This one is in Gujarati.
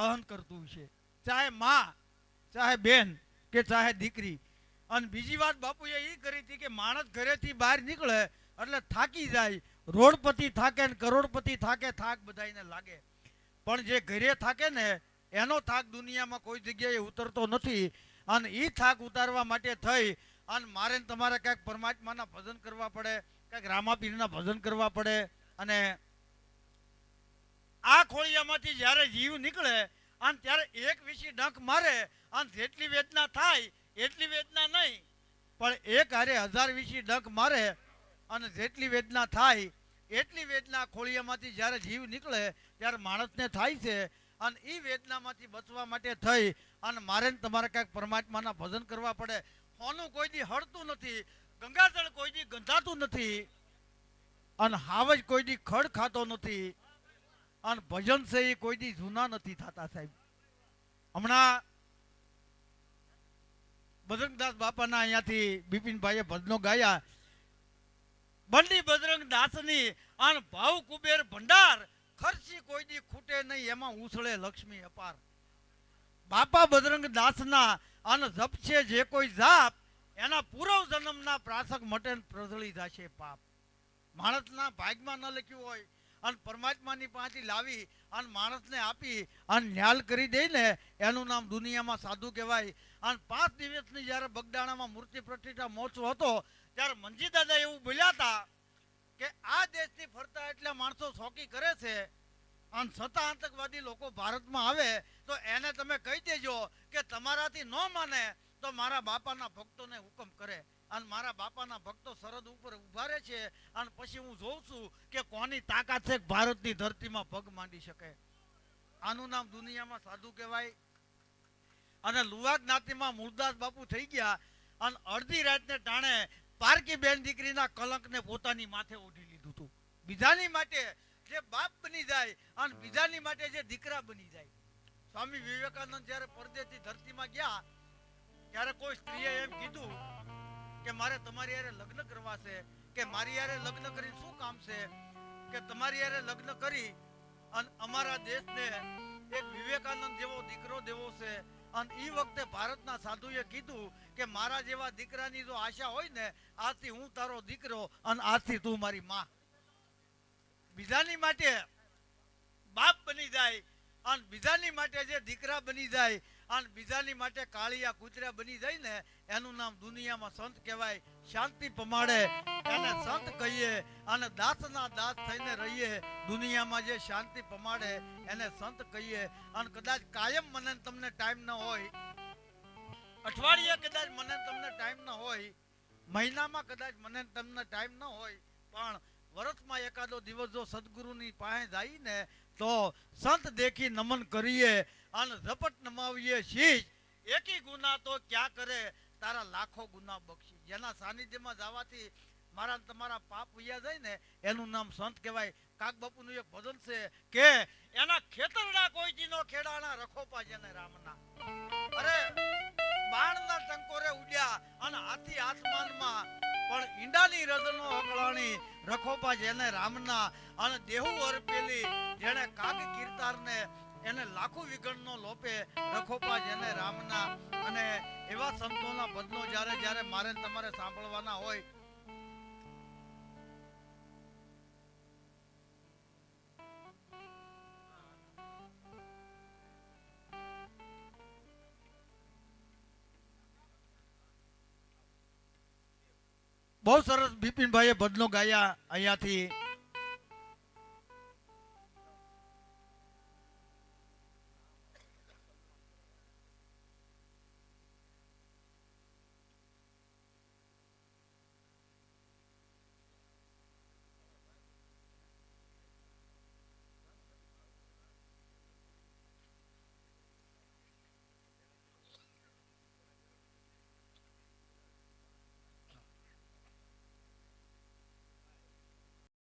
સહન કરતું છે, ચાહે માં, ચાહે બેન કે ચાહે દીકરી. અને બીજી વાત બાપુએ એ કરી હતી કે માણસ ઘરેથી બહાર નીકળે એટલે થાકી જાય. રોડપતિ થાકે ને કરોડપતિ થાકે, થાક બધાને લાગે, પણ જે ઘરે થાકે ને એનો થાક દુનિયામાં કોઈ જગ્યાએ ઉતરતો નથી. અને એ થાક ઉતારવા માટે થઈ અને મારે તમારે ક્યાંક પરમાત્માના ભજન કરવા પડે, ક્યાંક રામાપીરના ભજન કરવા પડે. અને આ ખોળિયામાંથી જ્યારે જીવ નીકળે અને ત્યારે એક વિશી ડંખ મારે અને જેટલી વેદના થાય એટલી વેદના નહીં, પણ એક હારે 1000 વિશી ડંખ મારે અને જેટલી વેદના થાય એટલી વેદના ખોળિયામાંથી જ્યારે જીવ નીકળે ત્યારે માણસને થાય છે. અને એ વેદનામાંથી બચવા માટે થઈ અને મારે તમારે ક્યાંક પરમાત્માના ભજન કરવા પડે. હોનું કોઈ દી હળતું નથી, ગંગાજળ કોઈ દી ગંધાતું નથી, અને હાવજ કોઈ દી ખડ ખાતો નથી, અને ભજન છે એ કોઈ દી જૂના નથી થતા સાહેબ. હમણાં બજરંગદાસ બાપાના અહીંયાથી બિપિનભાઈએ ભજનો ગાયા, બંડી બજરંગ દાસની અને ભાવ કુબેર ભંડાર, ખર્ચી કોઈ દી ખૂટે નહીં એમાં ઉછળે લક્ષ્મી અપાર. બાપા બજરંગ દાસના અને જપશે જે કોઈ જાપ, એના પૂર્વ જન્મના પ્રાસક મટે પ્રજળી જશે પાપ. માણસના ભાગમાં ન લખ્યું હોય અને પરમાત્માની પાસેથી લાવી અને માણસને આપી અને ન્યાલ કરી દે ને એનું નામ દુનિયામાં સાધુ કહેવાય. અને 5 દિવસની જ્યારે બગદાણામાં મૂર્તિ પ્રતિષ્ઠા મહોત્સવ હતો ત્યારે મંજી દાદા એવું બોલ્યા હતા કે આ દેશથી ફરતા એટલે માણસો શોકી કરે છે, અને છતાં આતંકવાદી લોકો ભારતમાં આવે તો એને તમે કહી દેજો કે તમારાથી ન માને તો મારા બાપાના ભક્તોને હુકમ કરે. અને મારા બાપાના ભક્તો સરહદ ઉપર ઉભા રહે છે અને પછી હું જોઉં છું કે કોની તાકાત છે ભારતની ધરતીમાં પગ માંડી શકે. આનું નામ દુનિયામાં સાધુ કહેવાય. અને લુવા જ્ઞાતિમાં મૂળદાસ બાપુ થઈ ગયા અને અડધી રાતને ટાણે પારકી બેન દીકરીના કલંકને પોતાની માથે ઓઢી લીધું હતું. બીજાની માટે જે બાપ બની જાય અને બીજાની માટે જે દીકરા બની જાય. સ્વામી વિવેકાનંદ જ્યારે પરદેશથી ધરતીમાં ગયા ત્યારે કોઈ સ્ત્રીએ એમ કીધું કે મારે તમારી હારે લગ્ન કરવા છે, કે મારી હારે લગ્ન કરીને શું કામ છે, કે તમારી હારે લગ્ન કરી અને અમારા દેશને એક વિવેકાનંદ જેવો દીકરો દેવો છે. અને એ વખતે ભારતના સાધુએ કીધું કે મારા જેવા દીકરાની જો આશા હોય ને, આજથી હું તારો દીકરો અને આજથી તું મારી માં. બીજાની માટે બાપ બની જાય અને બીજાની માટે જે દીકરા બની જાય અને બીજાની માટે કાળિયા કૂતરા બની જાય ને એનું નામ દુનિયામાં સંત કહેવાય. શાંતિ પમાડે એને સંત કહીએ અને દાસના દાસ થઈને રહીએ. દુનિયામાં જે શાંતિ પમાડે એને સંત કહીએ. અને કદાચ કાયમ મને તમને ટાઈમ ન હોય, અઠવાડિયે કદાચ મને તમને ટાઈમ ન હોય, મહિનામાં કદાચ મને તમને ટાઈમ ન હોય, પણ વર્ષમાં એકાદો દિવસ જો સદગુરુની પાસે જાય ને તો સંત દેખી નમન કરીએ અને ઝપટ નમાવીએ શીશ. એકી ગુના તો ક્યાં કરે તારા લાખો ગુના બક્ષી. જેના સાનિધ્યમાં જવાથી મારા તમારા પાપ વયા જાય ને એનું નામ સંત કહેવાય. કાક બાપુનું એક ભજન છે કે એના ખેતરડા કોઈ જીનો ખેડાણા રખોપા જેને રામના. અરે બાણના ટંકોરે ઉડ્યા અને હાથી આસમાનમાં પણ ઈંડાની રજનો હકળાણી રખોપા જેને રામના. અને દેહુ અર્પેલી જેને કાગ કીર્તારને એને લાખો વિઘણનો લોપે રખોપા જેને રામના. અને એવા સંતોના ભજનો જ્યારે જ્યારે મારે તમારે સાંભળવાના હોય બહુ સરસ બિપિનભાઈએ ભજનો ગાયા અહીંયાથી.